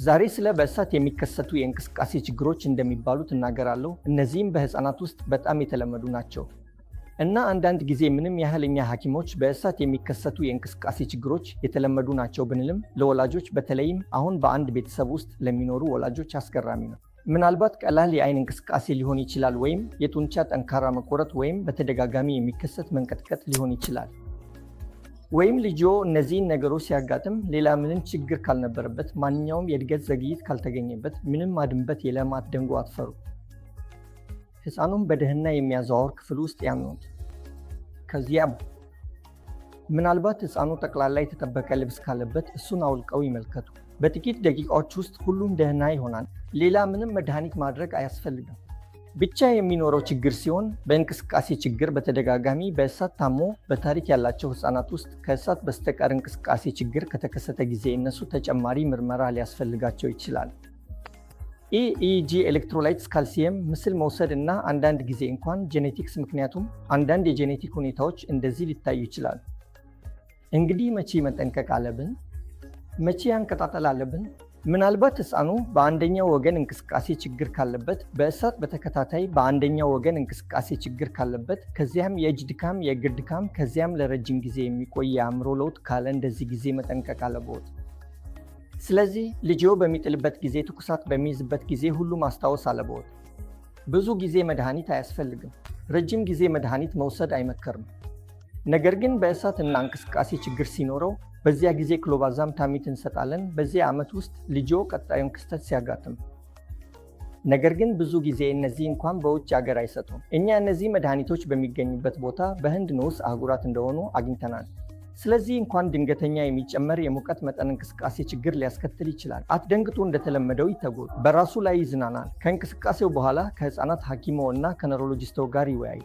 ዛሬ ስለ በእሳት የሚከሰቱ የእንቅስቃሴ ችግሮች እንደሚባሉት እናገራለሁ። እነዚህም በህፃናት ውስጥ በጣም የተለመዱ ናቸው እና አንዳንድ ጊዜ ምንም ያህል እኛ ሐኪሞች በእሳት የሚከሰቱ የእንቅስቃሴ ችግሮች የተለመዱ ናቸው ብንልም ለወላጆች በተለይም አሁን በአንድ ቤተሰብ ውስጥ ለሚኖሩ ወላጆች አስገራሚ ነው። ምናልባት ቀላል የአይን እንቅስቃሴ ሊሆን ይችላል፣ ወይም የጡንቻ ጠንካራ መቆረጥ፣ ወይም በተደጋጋሚ የሚከሰት መንቀጥቀጥ ሊሆን ይችላል። ወይም ልጅዎ እነዚህን ነገሮች ሲያጋጥም ሌላ ምንም ችግር ካልነበረበት፣ ማንኛውም የእድገት ዘግይት ካልተገኘበት፣ ምንም አድንበት የለም፣ አትደንጉ፣ አትፈሩ። ሕፃኑን በደህና የሚያዘዋውር ክፍል ውስጥ ያምኑት። ከዚያም ምናልባት ሕፃኑ ጠቅላላ የተጠበቀ ልብስ ካለበት እሱን አውልቀው ይመልከቱ። በጥቂት ደቂቃዎች ውስጥ ሁሉም ደህና ይሆናል። ሌላ ምንም መድኃኒት ማድረግ አያስፈልግም። ብቻ የሚኖረው ችግር ሲሆን በእንቅስቃሴ ችግር በተደጋጋሚ በእሳት ታሞ በታሪክ ያላቸው ሕፃናት ውስጥ ከእሳት በስተቀር እንቅስቃሴ ችግር ከተከሰተ ጊዜ እነሱ ተጨማሪ ምርመራ ሊያስፈልጋቸው ይችላል። ኢኢጂ፣ ኤሌክትሮላይትስ፣ ካልሲየም ምስል መውሰድ እና አንዳንድ ጊዜ እንኳን ጄኔቲክስ፣ ምክንያቱም አንዳንድ የጄኔቲክ ሁኔታዎች እንደዚህ ሊታዩ ይችላሉ። እንግዲህ መቼ መጠንቀቅ አለብን? መቼ ያንቀጣጠል አለብን? ምናልባት ሕፃኑ በአንደኛው ወገን እንቅስቃሴ ችግር ካለበት፣ በእሳት በተከታታይ በአንደኛው ወገን እንቅስቃሴ ችግር ካለበት፣ ከዚያም የእጅ ድካም፣ የእግር ድካም፣ ከዚያም ለረጅም ጊዜ የሚቆይ የአእምሮ ለውጥ ካለ እንደዚህ ጊዜ መጠንቀቅ አለብዎት። ስለዚህ ልጅዎ በሚጥልበት ጊዜ፣ ትኩሳት በሚይዝበት ጊዜ ሁሉ ማስታወስ አለብዎት። ብዙ ጊዜ መድኃኒት አያስፈልግም። ረጅም ጊዜ መድኃኒት መውሰድ አይመከርም። ነገር ግን በእሳት እና እንቅስቃሴ ችግር ሲኖረው በዚያ ጊዜ ክሎባዛም ታሚት እንሰጣለን፣ በዚያ ዓመት ውስጥ ልጅዎ ቀጣዩን ክስተት ሲያጋጥም። ነገር ግን ብዙ ጊዜ እነዚህ እንኳን በውጭ ሀገር አይሰጡም። እኛ እነዚህ መድኃኒቶች በሚገኙበት ቦታ በህንድ ንዑስ አህጉራት እንደሆኑ አግኝተናል። ስለዚህ እንኳን ድንገተኛ የሚጨመር የሙቀት መጠን እንቅስቃሴ ችግር ሊያስከትል ይችላል። አትደንግጡ፣ እንደተለመደው ይተጉ፣ በራሱ ላይ ይዝናናል። ከእንቅስቃሴው በኋላ ከህፃናት ሐኪሞ እና ከነሮሎጂስቶ ጋር ይወያዩ።